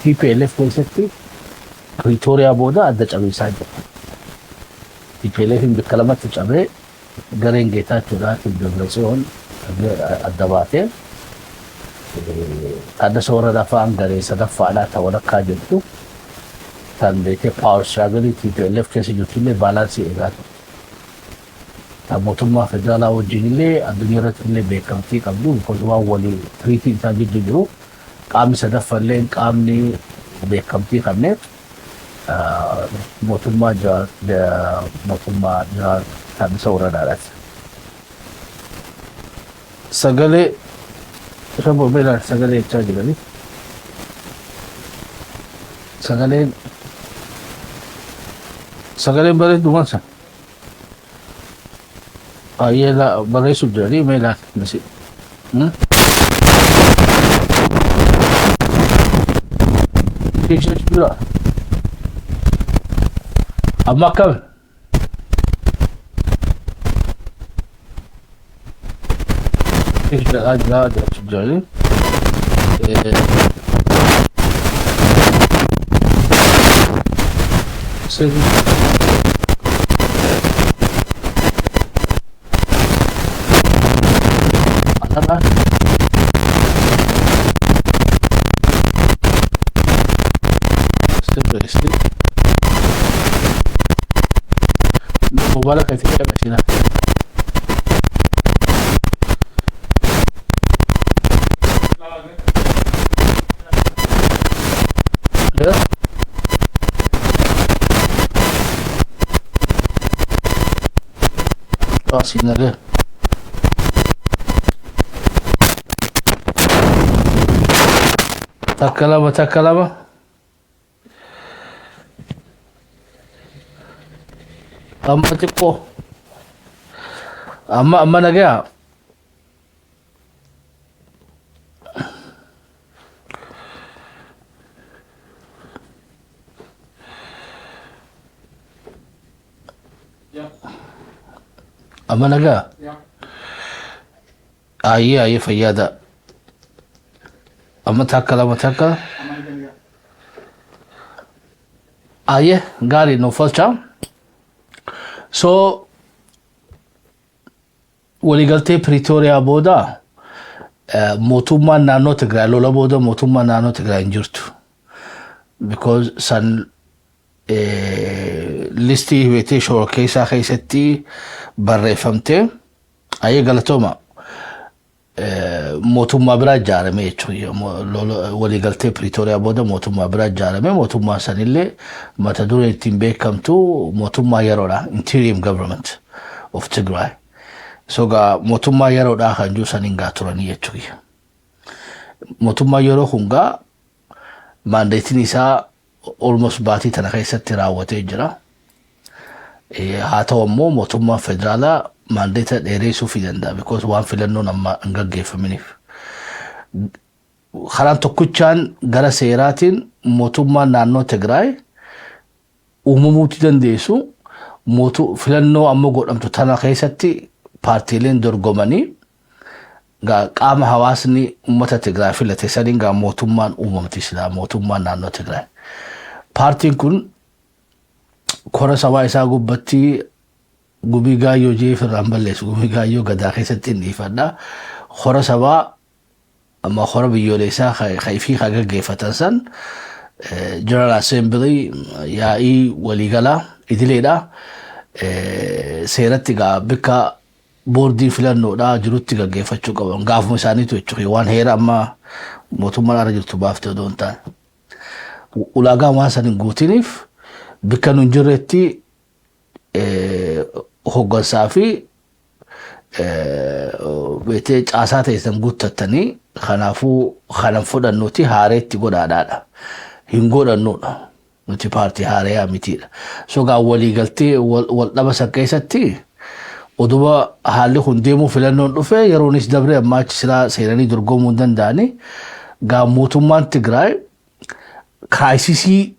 TPLF keessatti Pretoria booda adda cabeessaa jira. TPLF bakka lamatti cabee gareen Geetaachoodhaatiif Dabratsiyoon adda baatee adda soorata afaan garee sadaffaadhaa ta'uu walakkaa jirtu kan beekee power struggle TPLF keessa jirtullee baalaansii eegaa ture. Mootummaa federaalaa wajjinillee addunyaa irrattillee beekamtii qabdu because waan walii tiriitii isaa gidduu jiru qaamni sadaffallee qaamni beekamtii qabneef mootummaa kan isa waradaadhaati. Sagalee Rabo beelaan sagalee jechaa jiranii sagaleen bareedumaan sana. Ayela bareesuuf jiranii meelaan nasi. Teessoo jira. Amma akkami? Teessoo jira jiranii. Apa? Step. Mobile kayak tiga macam mana? Ya. Oh, sini ada. Takalama. Amma tipo. Amma nagaya. Amma nagaya. Ayah fayyada. Amma takalama. Ayah gari no falcha. So waligaltee Pretoria booda mootummaan naannoo Tigraay lola booda mootummaan naannoo Tigraay hin jirtu. Because san listii hiwetee shora keessatti barreeffamtee ayee galatooma mootummaa biraa ijaarame jechuudha. Waligaltee Pretoria booda mootummaa biraa ijaarame mootummaa sanillee mata dureen ittiin beekamtu mootummaa yeroodha. Interim government of Tigray. So mootummaa yeroodha kan jiru saniin gaa turanii jechuudha. Mootummaa yeroo hundaa maandeetiin isaa almost baatii tana keessatti raawwatee jira. Haa ta'u immoo mootummaa federaalaa mandate dheereessuu fi danda'a because waan filannoon amma hin gaggeeffaminiif. Karaan tokkichaan gara seeraatiin mootummaan naannoo Tigraay uumamuutti dandeessu filannoo amma godhamtu tana keessatti paartiileen dorgomanii qaama hawaasni uummata Tigraay filate saniin gaa mootummaan uumamti silaa mootummaan naannoo Tigraay. Paartiin kun kora sabaa isaa gubbatti gubii gaayyoo jeefirraan balleessu gubii gaayyoo gadaa keessatti hin dhiifadha. Kora sabaa amma kora biyyoolessaa kaifii kan gaggeeffatan san General Assembly yaa'ii waliigalaa idileedha. Seeratti gaa bikka boordii filannoodhaa jirutti gaggeeffachuu qaban gaafuma isaaniitu jechuudha. Waan heera amma mootummaan irra jirtu baaftee odoo hin taane. Ulaagaa waan san hin guutiniif bikka nun jirretti hoggansaa fi beetee caasaa ta'esan guuttattanii kanaafuu kanan fudhannuuti haareetti godhaadhaadha. Hin godhannuudha. Nuti paartii haareyaa mitiidha. So gaa waliigaltee wal dhaba san keessatti oduma haalli kun deemuu filannoon dhufe yeroonis dabre amma achi silaa seenanii dorgomuu hin danda'ani. Gaa mootummaan Tigraay kraayisisii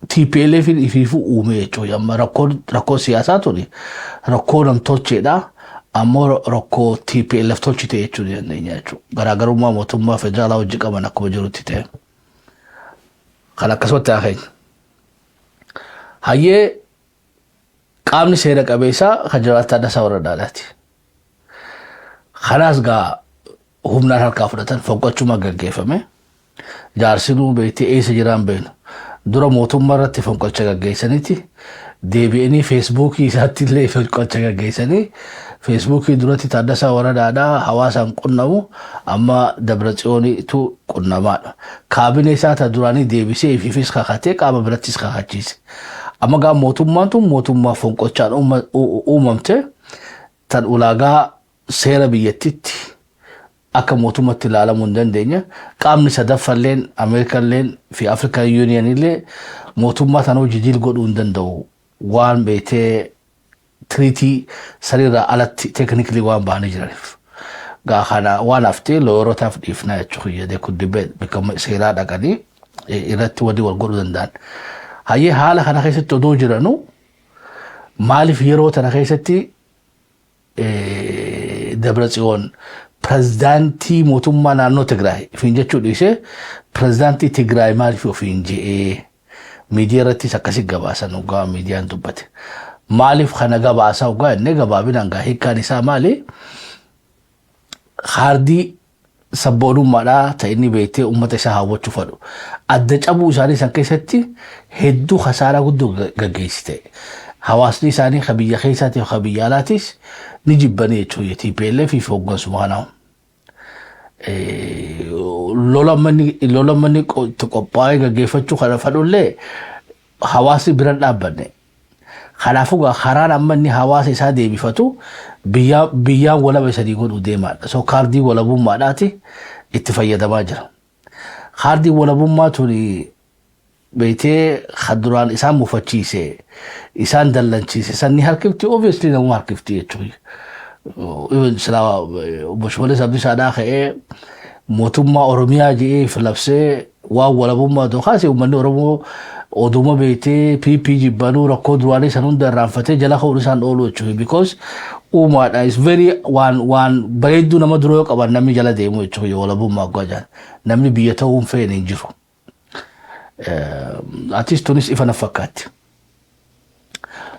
TPLF ifiifu uume jechuudha. Amma rakkoo siyaasaa ture rakkoo namtolcheedha. Ammoo rakkoo TPLF tolchite jechuudha dandeenya jechuudha. Garaagarummaa mootummaa federaalaa hojii qaban akkuma jirutti ta'e. Kana akkasumatti haa keenya. Hayyee qaamni seera qabeessaa kan Jeneraal Taaddasaa Waradaadhaati. Kanaas gaa humnaan harkaa fudhatan fonqolchuma gaggeeffame. Jaarsinuu beektee eessa jiraan beenu. Dura mootummaa irratti fonqolcha gaggeessaniiti. Deebi'anii feesbuukii isaatti illee fonqolcha gaggeessanii. Feesbuukii duratti Taaddasaa Waradaadhaa hawaasaan qunnamu amma Dabratsiyooniitu qunnamaadha. Kaabinee isaa ta duraanii deebisee ififis kakatee qaama birattis kakachiise. Amma gaa mootummaan tun mootummaa fonqolchaan uumamte tan ulaagaa seera biyyattitti akka mootummatti ilaalamuu hin dandeenya. Qaamni sadaffalleen Ameerikalleen fi African Union illee mootummaa tanoo jijiil godhuu hin danda'u waan beetee tiriitii sariirraa alatti teeknikilii waan bahanii jiraniif. Gaa kana waan haftee looyirootaaf dhiifnaa jechuun yaadee kun dibbee seeraa dhaqanii irratti wal godhuu danda'an. Hayyee haala kana keessatti odoo jiranu maaliif yeroo tana keessatti Dabratsiyoon pirezidaantii mootummaa naannoo Tigraay ofiin jechuu dhiisee pirezidaantii Tigraay maaliif ofiin je'ee miidiyaa irrattis akkasii gabaasan ugaa miidiyaan dubbate. Maaliif kana gabaasaa ugaa inni gabaabinaan gaa hiikkaan isaa maali? Haardii sabboonummaadhaa ta'inni beektee uummata isaa hawwachuu fedhu. Adda cabuu isaanii san keessatti hedduu khasaaraa guddoo gaggeessite. Hawaasni isaanii kan biyya keessaatii fi biyya alaatis ni jibbanii jechuudha. TPLF fi hooggansuma kanaa. Lola manni qophaa'ee gaggeeffachuu kana fedhullee hawaasni bira dhaabbanne. Kanaafuu karaan amma inni hawaasa isaa deebifatu biyyaan walaba sadii godhuu deemaadha. So kaardii walabummaadhaati itti fayyadamaa jira. Kaardii walabummaa tuni beektee duraan isaan mufachiise isaan dallanchiise sanni harkifti obviously namuu harkifti jechuudha. Even silaa Boshoolee Abdiisaadhaa ka'ee mootummaa Oromiyaa jedhee filabsee waan walabummaa dookaase uummanni Oromoo oduma beektee PP jibbanuu rakkoo duraanii san hunda irraanfatee jala ka'uun isaan oolu jechuudha. Because uumaadha is very waan bareedduu nama dura yoo qaban namni jala deemu jechuudha walabummaa gojaan namni biyya ta'uu hin feene hin jiru. Atis tunis ifa na fakkaatti.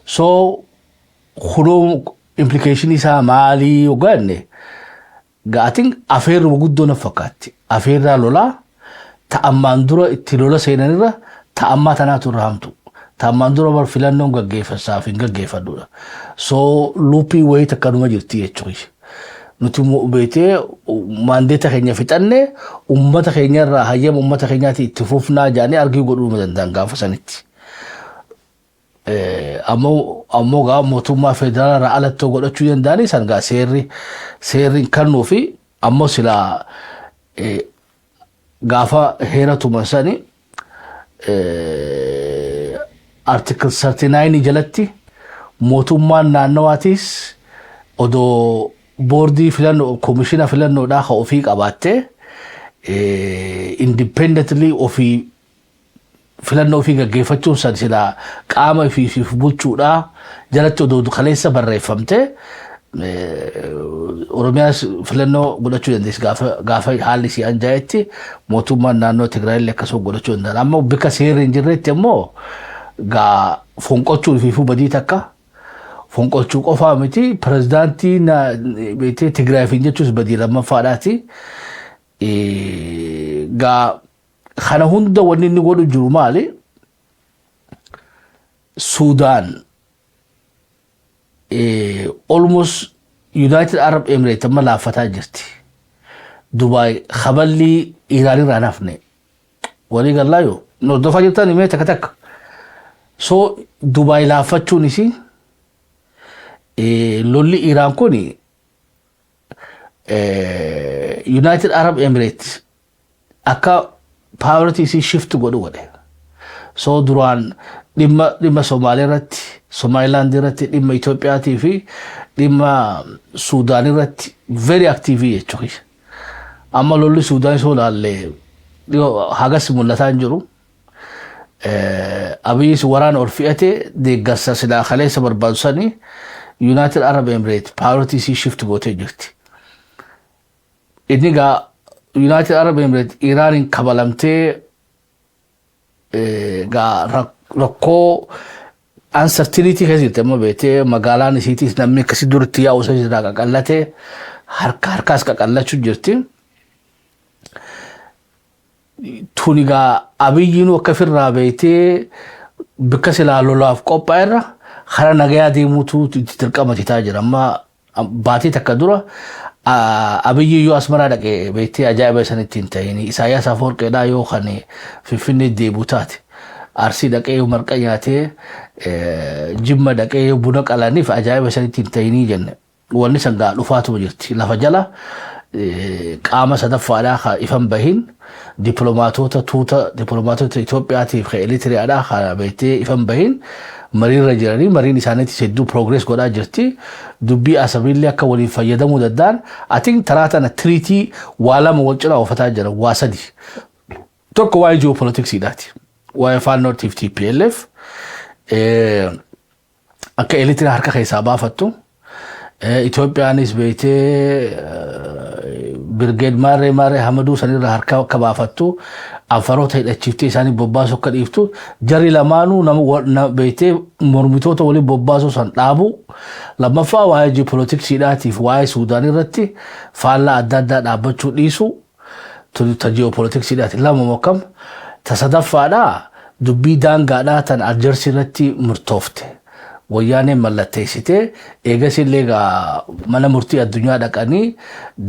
So kunoo implication isaa maalii ogaanne gaatiin afeerri guddoo na fakkaatti. Afeerraa lolaa ta'ammaan dura itti lola seenanirra ta'ammaa tanaatu irra hamtu. Ta'ammaan dura bar filannoon gaggeeffasaaf hin gaggeeffadhuudha. So luupii wayii takkanuma jirti jechuudha. Nuti beektee maandeeta keenya fixanne uummata keenya irraa hayyama uummata keenyaatti itti fufnaa jedhanii argii godhuu danda'an gaafa sanitti. Ammoo gaa mootummaa federaalaa alatti godhachuu danda'anii san gaa seerri kannuu fi ammoo silaa gaafa heera tuman sani article 39 jalatti mootummaan naannawaatis odoo boordii filannoo komishina filannoodhaa kan ofii qabaattee independently ofii filannoo ofii gaggeeffachuun san silaa qaama fi bulchuudhaa jalatti odoo kaleessa barreeffamte Oromiyaas filannoo godhachuu dandeessi gaafa haalli si anjaayetti mootummaan naannoo Tigraayillee akkasuma godhachuu danda'a. Amma bakka seerri hin jirretti ammoo gaa fonqolchuu fi badii takka fonqolchuu qofaa miti pirezidaantii beektee Tigraayiif jechuus badii lammaffaadhaati. Gaa kana hunda wanni inni godhu jiru maali? Suudaan almost United Arab Emirates amma laaffataa jirti. Dubai khaballi Iraan irraa nafne walii gallaayo hordofaa jirtan himee takka takka. So Dubai laaffachuun isi lolli Iraan kuni United Arab Emirates akka priority isi shift godhu godhe. So duraan dhimma Somaalee irratti Somaliland irratti dhimma Itoophiyaatii fi dhimma Suudaan irratti very active jechuudha. Amma lolli Suudaan soo laallee hagas mul'ataa hin jiru. Abiyyiis waraana ol fe'ate deeggarsa silaa kaleessa barbaadu sanii United Arab Emirates priority shift gootee jirti. Inni gaa United Arab Emirates Iraanin kabalamtee rakkoo uncertainty keessatti amma beekte magaalaan isiitis namni akkasii duritti yaa'u isa jira qaqallate harkaas qaqallachuu jirti. Tunigaa abiyyiin akka firraa beekte bakka silaa lolaaf qophaa'erra hara nagayaa deemuutu itti dirqamatitaa jira. Amma baatii takka dura abiyyi yoo asmaraa dhaqee beektee ajaa'iba isanitti hin ta'in Isaayyaas Afwerqiidhaa yoo kan Finfinnee deebi'u taate Arsii dhaqee yoo marqa nyaatee Jimma dhaqee yoo buna qalaniif ajaa'iba isanitti hin ta'inii jenne wanni sangaa dhufaatu jirti lafa jala qaama sadaffaadhaa ifan bahin diplomaatota Itoophiyaatiif ka Eritiriyaadhaa ka beektee ifan bahin mariirra jiranii mariin isaaniitti hedduu progress godhaa jirti. Dubbii asabiillee akka waliin fayyadamuu danda'an atiin taraa tana tiriitii waa lama wal cinaa ooffataa jiran waa sadi. Tokko waa'ee ji'oopolitiksiidhaati. Waa'ee faannootiif TPLF akka Eritiriyaa harka keessaa baafattu. Itoophiyaanis beektee Birgeed Maarree Hamaduu sanirra harka akka baafattu Afaroota hidhachiiftee isaanii bobbaasuu akka dhiiftu jarri lamaanuu nama beektee mormitoota waliin bobbaasuu san dhaabu. Lammaffaa waa'ee ji'oopolitiksiidhaatiif waa'ee Suudaan irratti faallaa adda addaa dhaabbachuu dhiisu ta ji'oopolitiksiidhaati. Lama mokkam ta sadaffaadhaa dubbii daangaadhaa tan Aljeersii irratti murtoofte. Wayyaaneen mallatteessitee eegasillee mana murtii addunyaa dhaqanii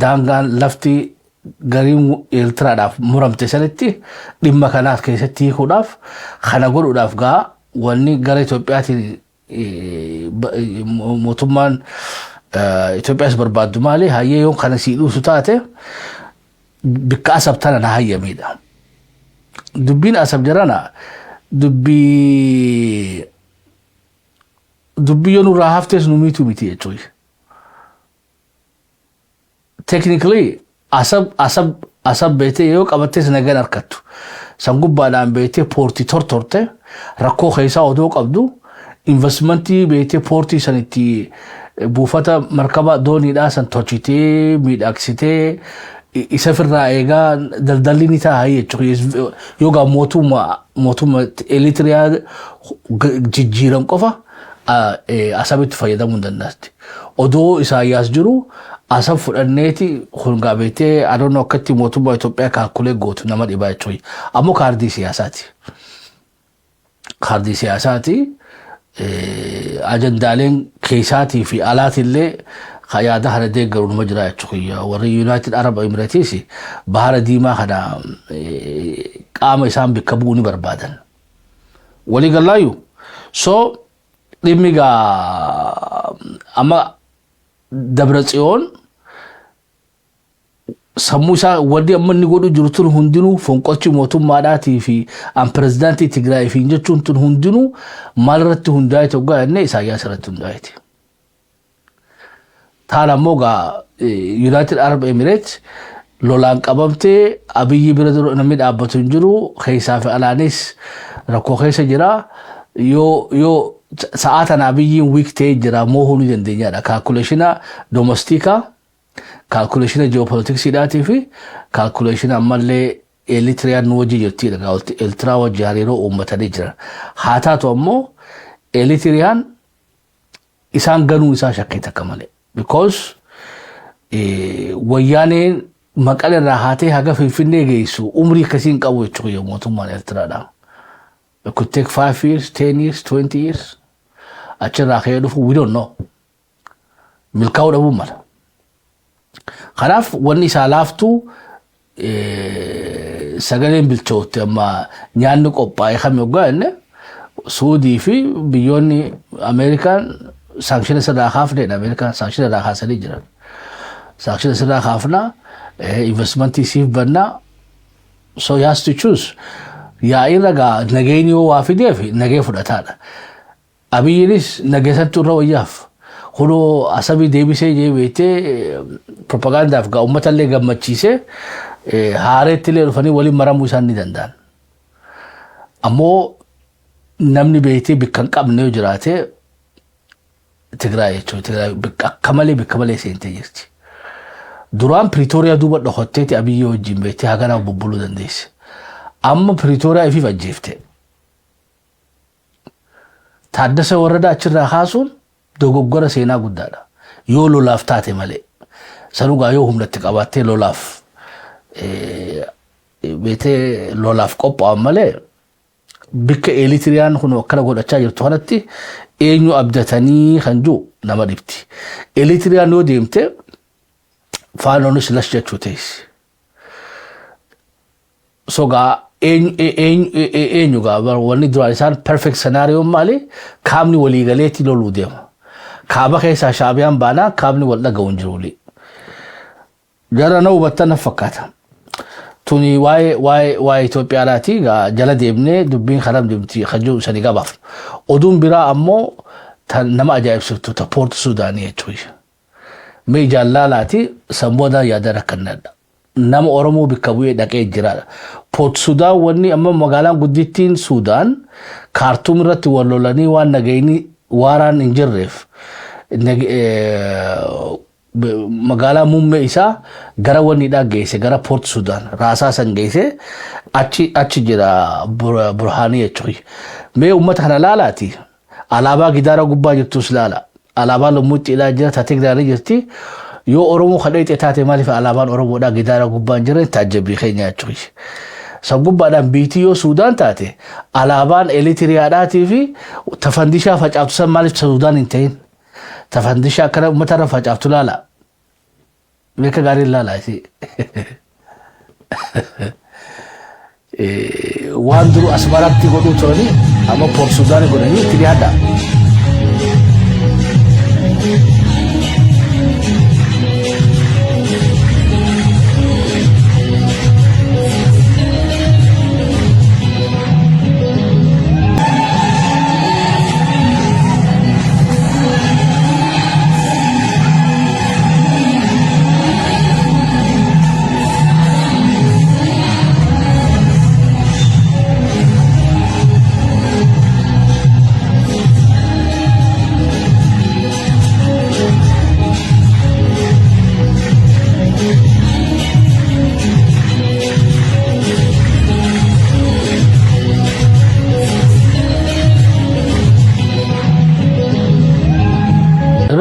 daangaan lafti gariin Eertiraadhaaf muramte sanitti dhimma kanaas keessatti hiikuudhaaf kana godhuudhaaf wanni gara Itoophiyaatiin mootummaan Itoophiyaas barbaaddu maali hayyee yoo kana sii dhuusu taate bikka asab tana na hayyamiidha. Dubbiin asab jirana dubbii yoo nurraa haftees nu miitu miti jechuudha. Technically asab beektee yoo qabattees nagaan harkattu. San gubbaadhaan beektee poortii tortorte rakkoo keessaa odoo qabdu investmentii beektee poortii sanitti buufata markaba dooniidhaa san tolchitee miidhagsitee isa firraa eegaa daldalli ni ta'a jechuudha. Yoo mootummaa Eritiriyaa jijjiiran qofa asabitti fayyadamuu hin dandaatti. Odoo Isaayyaas jiru asab fudhanneeti hungaa beektee adoon akkatti mootummaa Itoophiyaa kaalkulee gootu nama dhibaa jechuudha. Ammoo kaardii siyaasaati. Kaardii siyaasaati ajandaaleen keessaatii fi alaatillee yaada kana deeggaru numa jira jechuudha. Warri United Arab Emirates bahara diimaa kana qaama isaan bakka bu'uu ni barbaadan. Walii gallaayyuu so dhimmi amma Dabratsiyoon sammuu isaa wanti amma inni godhu jiru tun hundinuu fonqochi mootummaadhaatii fi pirezidaantii Tigraay fi jechuun tun hundinuu maalirratti hundaa'e tokko jennee Isaayyaas irratti hundaa'eeti. Taana ammoo United Arab Emirates lolaan qabamtee abiyyi bira namni dhaabbatu hin jiru keessaa fi alaanis rakkoo keessa jira. Yoo sa'aatan abiyyiin wiik ta'ee jira moohuu ni dandeenyaadha. Kaalkuleeshina domestikaa, kaalkuleeshina ji'oopolitiksiidhaatii fi kaalkuleeshina ammallee Eritiriyaan nu wajji jirtidha. Eertiraa wajji hariiroo uummatanii jiran. Haa taatu ammoo Eritiriyaan isaan ganuu isaa shakkii takka malee. Because wayyaaneen maqala irraa haatee haga Finfinnee geessu umrii akkasiin qabu jechuudha mootummaan Eertiraadha. It could take 5 years, 10 years, 20 years. Achirraa ka'ee dhufu we don't know. Milkaa'uu dhabuu mala. Kanaaf wanni isaa laaftuu sagaleen bilchootti amma nyaanni qophaa'ee kam yoggaa inni Suudii fi biyyoonni Ameerikaan saankshiina sirraa kaafneedha. Ameerikaan saankshiina irraa kaasanii jiran. Saankshiina sirraa kaafnaa investmentii siif bannaa. So he has to choose. Yaa'iin ragaa nageen yoo waa fideef nagee fudhataadha. Abiyyiinis nageessattu irra wayyaaf. Kunoo asabii deebisee jeebeetee propagaandaaf uummatallee gammachiisee haareettillee dhufanii waliin maramuu isaan ni danda'an. Ammoo namni beektee bikka hin qabne yoo jiraate Tigraay jechuudha. Tigraay akka malee seentee jirti. Duraan Pretooriyaa duuba dhokatteeti Abiyyi wajjin beektee haganaaf bubbuluu dandeesse. Amma Pretooriyaa ifiif ajjeefte. ታደሰ ወረዳ አችራ ኻሱን ዶጎጎረ ሴና ጉዳዳ ዮ ሎላፍ ታቴ ማለ ሰኑጋ ዮ ሁምለት ቀባቴ ሎላፍ ቤቴ ሎላፍ ቆጳው ማለ بك إليتريان هنو كلا قول أشجار تهانتي إنيو أبدتني خنجو نمريبتي إليتريان نو ديمته فانونش لشجة شوتيس سوغا إنيو غابر وني دراليسان perfect scenario مالي كامني ولي غليتي لولو ديم كابا خيسا شابيان بانا كامني ولا غونجرولي جرى نو بطن فكاتا توني واي إثيوبيا لاتي جلد ابني دبين خرم دمتي خجو سنيقا باف ودون برا أمو نما أجايب سفتو تا بورت سودانية توي مي جالا لاتي سمودا يادا ركنا نم أورمو بكبوية داكي جرال بورت سودان وني أما مغالان قدتين سودان كارتوم رت ولولاني وان نغيني واران انجرف magala mumme isa gara wani da geese gara port sudan rasa san geese achi jira burhani echoy me ummat hana lalati alaba gidara gubba jirtu slala alaba lumuti ila jira tatik dari jirti yo oromo khadait etate mali fa alaban oromo da gidara gubba jira tajabi khenya echoy sabubba dan bitiyo sudan tate alaban elitria dati fi tafandisha fajabtu san mali sudan intain تفندشا كره متر فجأت لا لا ميك غاري لا لا سي واندرو اسمارات تي غدو توني اما بور سودان غوني تريادا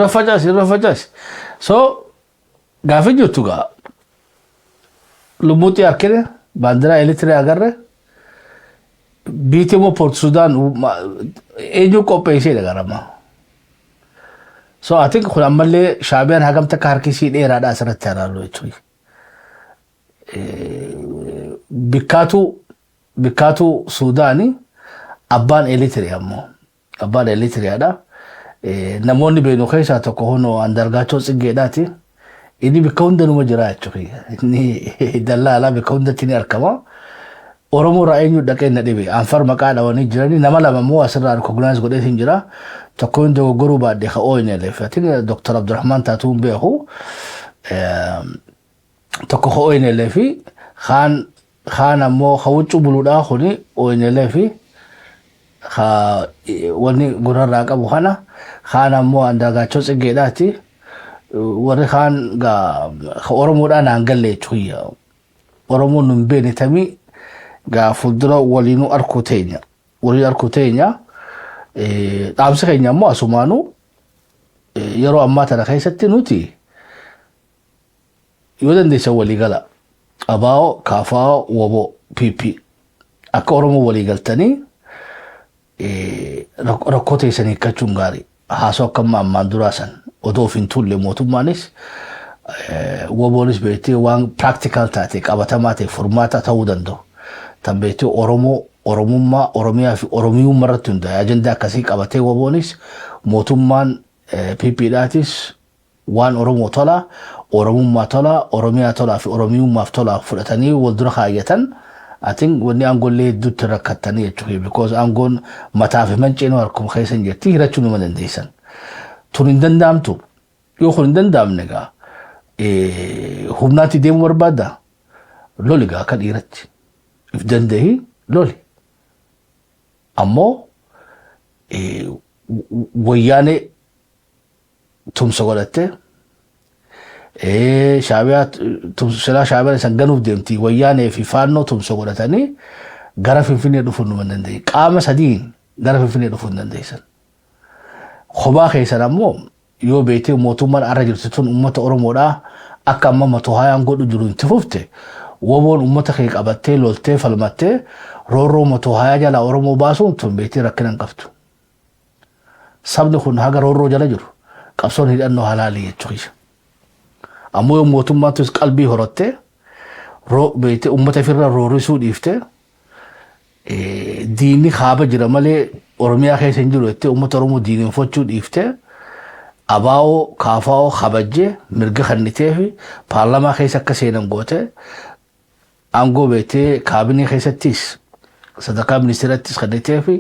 Rafajas. So, gafi jutuga. Lumuti akire, bandera elitre agarre. Biti mo Port Sudan, eju ko peise lagarama. So, I think khulamalle shabian hagam ta kar kisi de rada asrat tara lo chui. Bikatu Sudani, abban elitre ammo. Abban elitre ada. namoni beno kaysa to ko hono andargacho tsigeedati ini bikaunda no majira chuki ni dallala bikaunda tini arkama oromo ra'ayu dake na debe anfar makala wani jirani namala mamu asrar recognize gode hinjira to ko ndo goru ba de khaoyne le fatin dr abdurrahman tatum behu to ko khaoyne le fi khan mo khawchu buluda khoni oyne le fi kha wani gurara ka buhana khana mo andaga chotse gedati wari khan ga oromo da nangalle chuya oromo numbe ne tami ga fudra walinu arkutenya amse kenya mo asumanu yaro amma ta khaysatti nuti yodan de sawali gala abao kafao wobo pipi akoromo wali galtani rakkote sani kachungari haso kama mandurasan odo fintulle motumanis wobolis beti wan practical tactic abatamate formata tawdando tambeti oromumma oromia fi oromiyum maratunda agenda kasi qabate wobonis motumman pipidatis wan oromo tola oromumma tola oromia tola fi oromiyum maftola fulatani waldura khayatan I think when I'm going to do the rakatani because I'm going matafi manchino arkum khaysan jeti hirachunu manendisan turindan damtu yo khundan damnega humnati dem warbada loliga kadirat ifdandehi loli ammo wayane tumsogolate شعبيات تمسلا شعبان سنجنوب دمتي ويانه في فانو تمسقولتني غرف فيني دفن من دندي قام سدين غرف فيني دفن دندي سن Khobaa keessan ammoo yoo beekte mootummaan arra jirtu tun uummata Oromoodhaa akka amma matohaayaan godhu jiru itti fufte woboon uummata kee qabattee loltee falmattee roorroo matohaayaa jala Oromoo baasuun tun beekte rakkina hin qabdu. Sabni kun haga roorroo jala jiru qabsoon hidhannoo halaalii jechuudha. Ammoo yoo mootummaattus qalbii horottee beekte uummata firra roorrisuu dhiiftee diinni haaba jira malee Oromiyaa keessa hin jiru jettee uummata Oromoo diineffachuu dhiiftee abaa'oo kaafaa'oo kabajjee mirga kannitee fi paarlamaa keessa akka seenan goote aangoo beektee kaabinee keessattis sadarkaa ministeerattis kannitee fi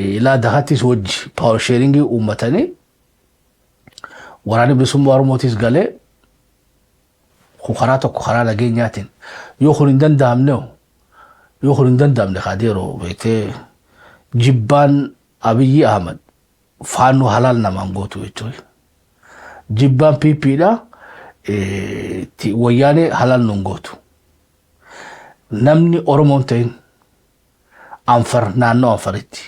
ilaa dahattis wajji paawar sheeringii uummatanii waraanni bilisummaa Oromootis galee karaa tokko karaa nageenyaatiin yoo kun hin danda'amne kadeeroo beektee jibbaan Abiyyi Ahmad faanuu halaal namaan gootu jechuudha. Jibbaan PPdha wayyaanee halaal nun gootu. Namni Oromoon ta'in Anfar naannoo Anfaritti,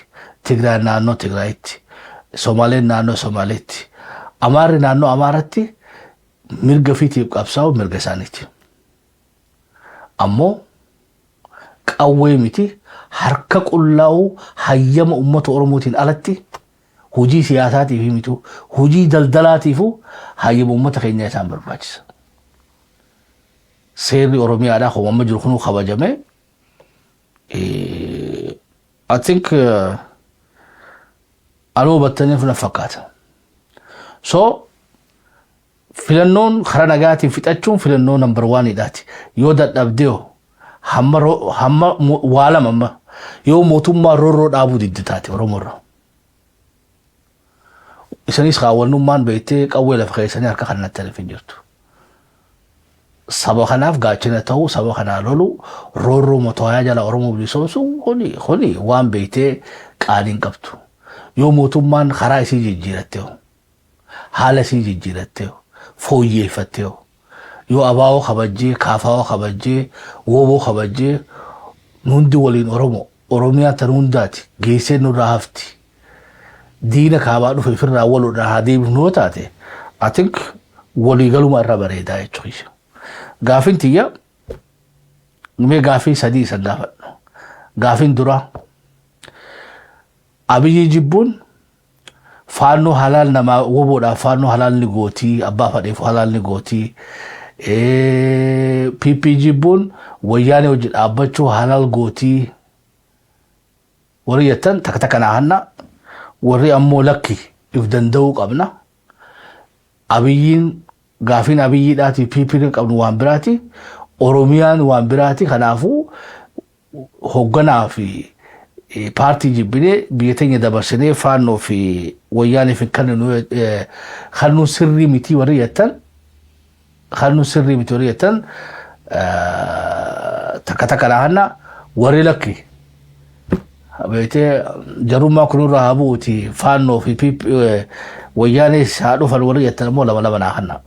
Tigraay naannoo Tigraayitti, Somaaleen naannoo Somaaleetti, Amaarri naannoo Amaaratti mirga fiitiif qabsaa'u mirga isaaniiti. Ammoo qawwee miti harka qullaa'uu hayyama uummata Oromootiin alatti hojii siyaasaatiif mitu hojii daldalaatiif hayyama uummata keenya isaan barbaachisa. Seerri Oromiyaadhaa hoomama jiru kunuu kabajame. I think anuu battanii funa fakkaata. So filannoon karaa nagaatiin fixachuun filannoo number 1dhaati. Yoo dadhabdee hamma waa lama yoo mootummaa roorroo dhaabuu didde taate Oromoorraa. Isanis kaawwannummaan beektee qawwee lafa keessanii harka kanatti hin jirtu. Saba kanaaf gaachana ta'uu saba kanaa lolu roorroo matohaayaa jala Oromoo bilisoomsuu kuni waan beektee qaaliin qabdu. Yoo mootummaan karaa isii jijjiirattee haala isii jijjiirattee fooyyeeffattee yoo abaa'oo kabajjee kaafaa'oo kabajjee woboo kabajjee nundi waliin Oromiyaa tan hundaati geessee nurraa hafti. Diina kaabaa dhufe firraa waluudhaan haa deebifnuu taate I think waliigaluma irra bareedaa jechuudha. Gaafin tiyya mee gaafii sadii isa gaafadhu. Gaafin dura Abiyyi jibbuun faanoo halaal namaa woboodhaaf faanoo halaal ni gootii abbaa fadheef halaal ni gootii. PP jibbuun wayyaanee hojii dhaabbachuu halaal gootii. Warri jettan takka kana hanna warri ammoo lakki if danda'uu qabna. Abiyyiin gaafin Abiyyiidhaati PP qabnu waan biraati. Oromiyaan waan biraati. Kanaafuu hoogganaa fi paartii jibbinee biyya teenya dabarsinee faanoo fi wayyaanee fi kan sirrii miti warri jettan. Kan sirrii miti warri jettan takka kana hanna warri lakki. Beete jarummaa kunurraa habuuti faanoo fi wayyaanee haa dhufan warri jettan immoo lama naa hanna.